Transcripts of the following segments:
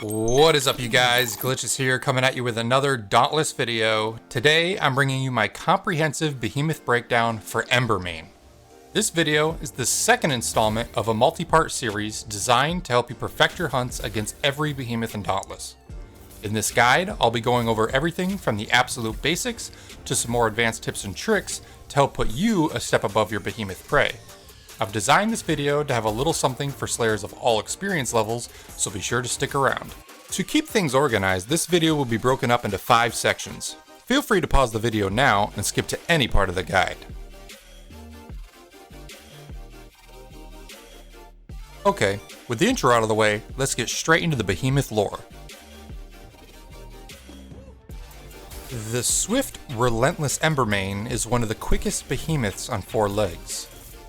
What is up, you guys? Glitches here, coming at you with another Dauntless video. Today I'm bringing you my comprehensive Behemoth breakdown for Embermane. This video is the second installment of a multi-part series designed to help you perfect your hunts against every Behemoth in Dauntless. In this guide, I'll be going over everything from the absolute basics to some more advanced tips and tricks to help put you a step above your Behemoth prey. I've designed this video to have a little something for slayers of all experience levels, so be sure to stick around. To keep things organized, this video will be broken up into 5 sections. Feel free to pause the video now and skip to any part of the guide. Okay, with the intro out of the way, let's get straight into the Behemoth lore. The swift, relentless Embermane is one of the quickest behemoths on 4 legs.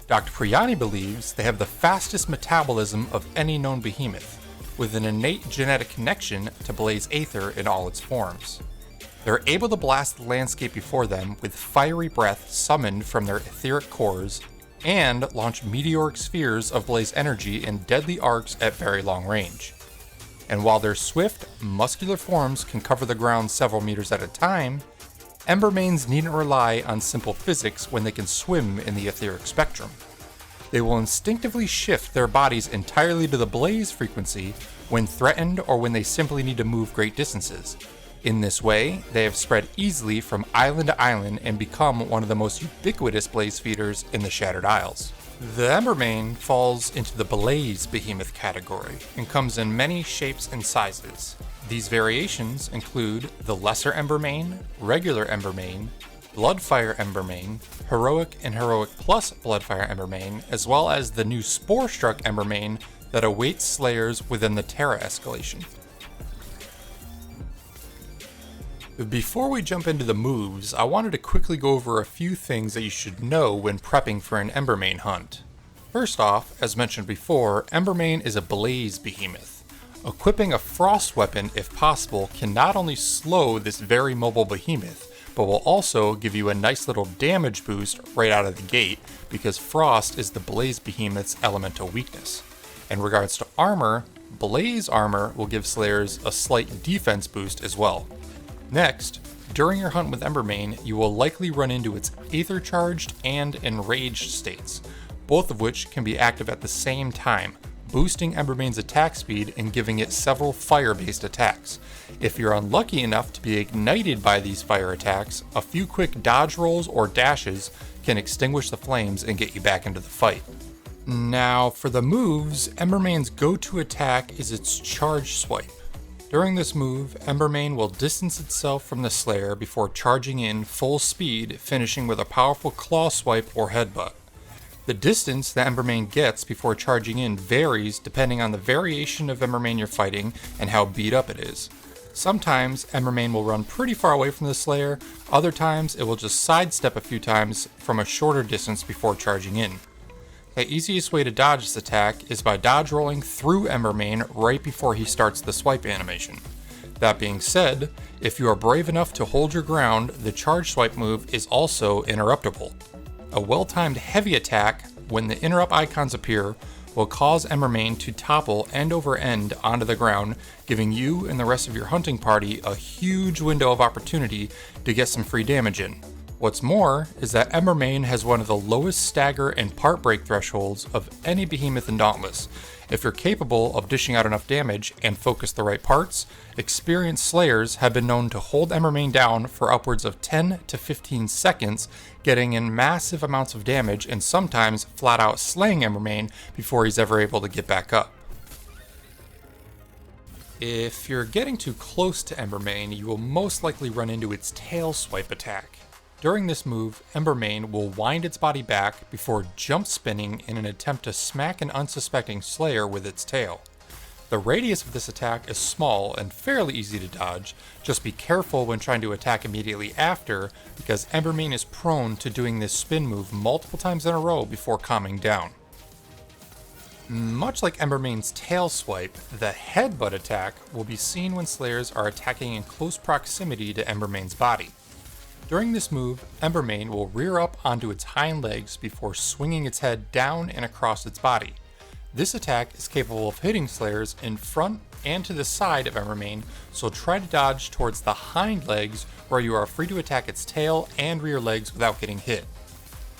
Dr. Priyani believes they have the fastest metabolism of any known behemoth, with an innate genetic connection to blaze aether in all its forms. They're able to blast the landscape before them with fiery breath summoned from their etheric cores, and launch meteoric spheres of blaze energy in deadly arcs at very long range. And while their swift, muscular forms can cover the ground several meters at a time, Embermanes needn't rely on simple physics when they can swim in the etheric spectrum. They will instinctively shift their bodies entirely to the blaze frequency when threatened or when they simply need to move great distances. In this way, they have spread easily from island to island and become one of the most ubiquitous blaze feeders in the Shattered Isles. The Embermane falls into the Blaze Behemoth category and comes in many shapes and sizes. These variations include the Lesser Embermane, Regular Embermane, Bloodfire Embermane, Heroic and Heroic Plus Bloodfire Embermane, as well as the new Spore-Struck Embermane that awaits slayers within the Terra escalation. Before we jump into the moves, I wanted to quickly go over a few things that you should know when prepping for an Embermane hunt. First off, as mentioned before, Embermane is a Blaze Behemoth. Equipping a Frost weapon, if possible, can not only slow this very mobile behemoth, but will also give you a nice little damage boost right out of the gate, because Frost is the Blaze Behemoth's elemental weakness. In regards to armor, Blaze armor will give slayers a slight defense boost as well. Next, during your hunt with Embermane, you will likely run into its Aether-charged and Enraged states, both of which can be active at the same time, boosting Embermane's attack speed and giving it several fire-based attacks. If you're unlucky enough to be ignited by these fire attacks, a few quick dodge rolls or dashes can extinguish the flames and get you back into the fight. Now, for the moves, Embermane's go-to attack is its Charge Swipe. During this move, Embermane will distance itself from the Slayer before charging in full speed, finishing with a powerful Claw Swipe or Headbutt. The distance that Embermane gets before charging in varies depending on the variation of Embermane you're fighting and how beat up it is. Sometimes Embermane will run pretty far away from the Slayer, other times it will just sidestep a few times from a shorter distance before charging in. The easiest way to dodge this attack is by dodge rolling through Embermane right before he starts the swipe animation. That being said, if you are brave enough to hold your ground, the charge swipe move is also interruptible. A well-timed heavy attack, when the interrupt icons appear, will cause Embermane to topple end over end onto the ground, giving you and the rest of your hunting party a huge window of opportunity to get some free damage in. What's more is that Embermane has one of the lowest stagger and part break thresholds of any behemoth in Dauntless. If you're capable of dishing out enough damage and focus the right parts, experienced slayers have been known to hold Embermane down for upwards of 10 to 15 seconds, getting in massive amounts of damage and sometimes flat out slaying Embermane before he's ever able to get back up. If you're getting too close to Embermane, you will most likely run into its tail swipe attack. During this move, Embermane will wind its body back before jump spinning in an attempt to smack an unsuspecting slayer with its tail. The radius of this attack is small and fairly easy to dodge, just be careful when trying to attack immediately after, because Embermane is prone to doing this spin move multiple times in a row before calming down. Much like Embermane's tail swipe, the headbutt attack will be seen when slayers are attacking in close proximity to Embermane's body. During this move, Embermane will rear up onto its hind legs before swinging its head down and across its body. This attack is capable of hitting slayers in front, and to the side of Embermane, so try to dodge towards the hind legs where you are free to attack its tail and rear legs without getting hit.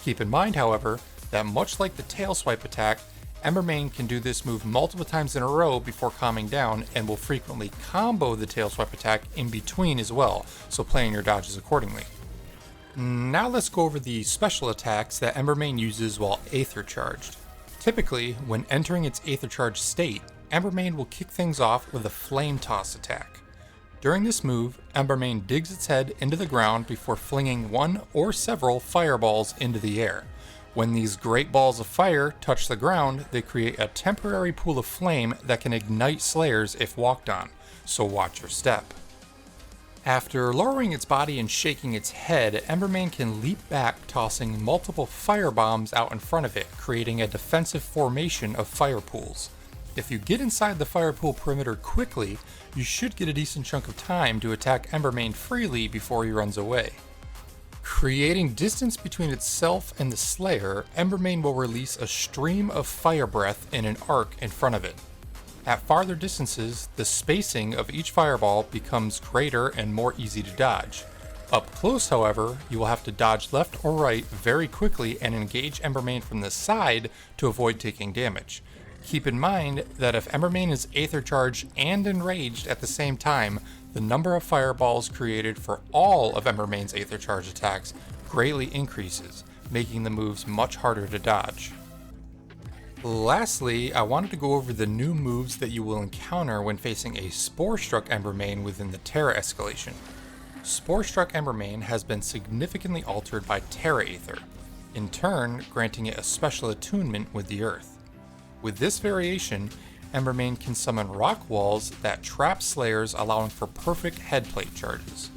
Keep in mind, however, that much like the tail swipe attack, Embermane can do this move multiple times in a row before calming down and will frequently combo the tail swipe attack in between as well, so plan your dodges accordingly. Now let's go over the special attacks that Embermane uses while Aether Charged. Typically, when entering its Aether Charged state, Embermane will kick things off with a Flame Toss attack. During this move, Embermane digs its head into the ground before flinging one or several fireballs into the air. When these great balls of fire touch the ground, they create a temporary pool of flame that can ignite slayers if walked on, so watch your step. After lowering its body and shaking its head, Embermane can leap back, tossing multiple fire bombs out in front of it, creating a defensive formation of fire pools. If you get inside the fire pool perimeter quickly, you should get a decent chunk of time to attack Embermane freely before he runs away. Creating distance between itself and the Slayer, Embermane will release a stream of fire breath in an arc in front of it. At farther distances, the spacing of each fireball becomes greater and more easy to dodge. Up close, however, you will have to dodge left or right very quickly and engage Embermane from the side to avoid taking damage. Keep in mind that if Embermane is Aether Charged and Enraged at the same time, the number of fireballs created for all of Embermane's Aether Charge attacks greatly increases, making the moves much harder to dodge. Lastly, I wanted to go over the new moves that you will encounter when facing a Spore-struck Embermane within the Terra escalation. Spore-struck Embermane has been significantly altered by Terra Aether, in turn granting it a special attunement with the Earth. With this variation, Embermane can summon rock walls that trap slayers, allowing for perfect headplate charges.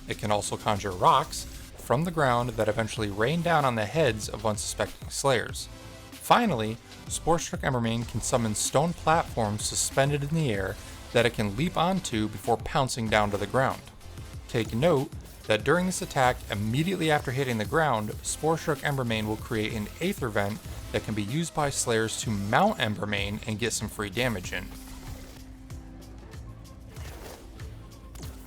It can also conjure rocks from the ground that eventually rain down on the heads of unsuspecting slayers. Finally, Spore-struck Embermane can summon stone platforms suspended in the air that it can leap onto before pouncing down to the ground. Take note that during this attack, immediately after hitting the ground, Spore-struck Embermane will create an Aether Vent that can be used by slayers to mount Embermane and get some free damage in.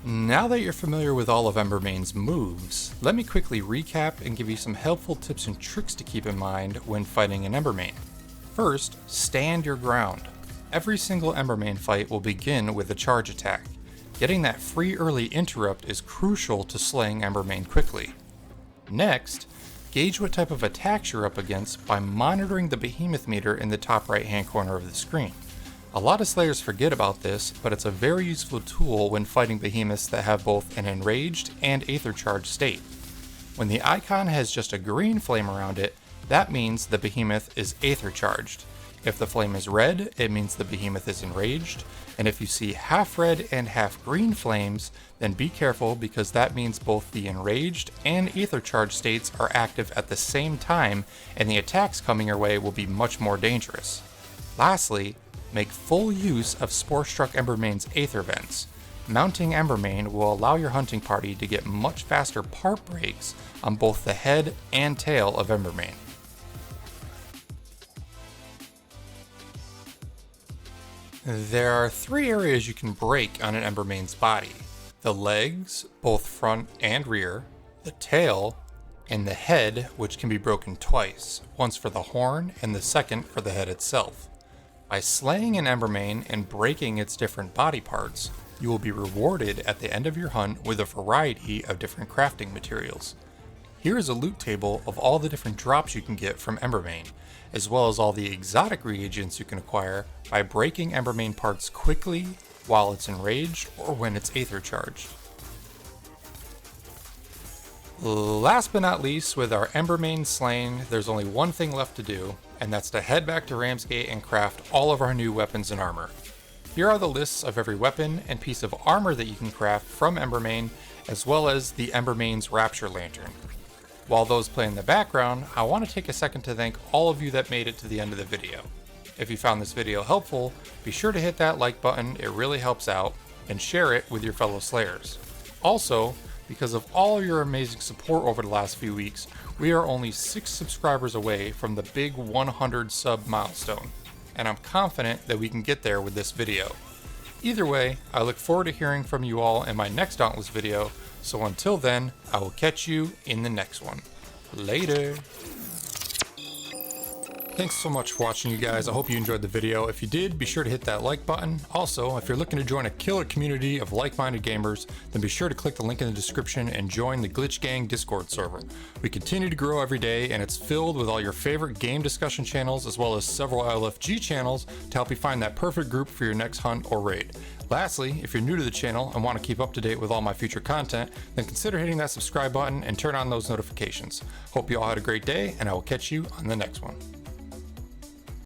Now that you're familiar with all of Embermane's moves, let me quickly recap and give you some helpful tips and tricks to keep in mind when fighting an Embermane. First, stand your ground. Every single Embermane fight will begin with a charge attack. Getting that free early interrupt is crucial to slaying Embermane quickly. Next, gauge what type of attacks you're up against by monitoring the Behemoth meter in the top right hand corner of the screen. A lot of slayers forget about this, but it's a very useful tool when fighting behemoths that have both an enraged and Aether Charged state. When the icon has just a green flame around it, that means the behemoth is Aether Charged. If the flame is red, it means the behemoth is enraged, and if you see half red and half green flames, then be careful because that means both the enraged and Aether Charged states are active at the same time, and the attacks coming your way will be much more dangerous. Lastly, make full use of Spore-struck Embermane's Aether Vents. Mounting Embermane will allow your hunting party to get much faster part breaks on both the head and tail of Embermane. There are 3 areas you can break on an Embermane's body: the legs, both front and rear, the tail, and the head, which can be broken twice, once for the horn and the second for the head itself. By slaying an Embermane and breaking its different body parts, you will be rewarded at the end of your hunt with a variety of different crafting materials. Here is a loot table of all the different drops you can get from Embermane, as well as all the exotic reagents you can acquire by breaking Embermane parts quickly while it's enraged or when it's Aether Charged. Last but not least, with our Embermane slain, there's only one thing left to do, and that's to head back to Ramsgate and craft all of our new weapons and armor. Here are the lists of every weapon and piece of armor that you can craft from Embermane, as well as the Embermane's Rapture Lantern. While those play in the background, I want to take a second to thank all of you that made it to the end of the video. If you found this video helpful, be sure to hit that like button, it really helps out, and share it with your fellow Slayers. Also, because of all of your amazing support over the last few weeks, we are only 6 subscribers away from the big 100 sub milestone, and I'm confident that we can get there with this video. Either way, I look forward to hearing from you all in my next Dauntless video, so until then, I will catch you in the next one. Later! Thanks so much for watching, you guys. I hope you enjoyed the video. If you did, be sure to hit that like button. Also, if you're looking to join a killer community of like-minded gamers, then be sure to click the link in the description and join the Glitch Gang Discord server. We continue to grow every day, and it's filled with all your favorite game discussion channels, as well as several LFG channels to help you find that perfect group for your next hunt or raid. Lastly, if you're new to the channel and want to keep up to date with all my future content, then consider hitting that subscribe button and turn on those notifications. Hope you all had a great day, and I will catch you on the next one.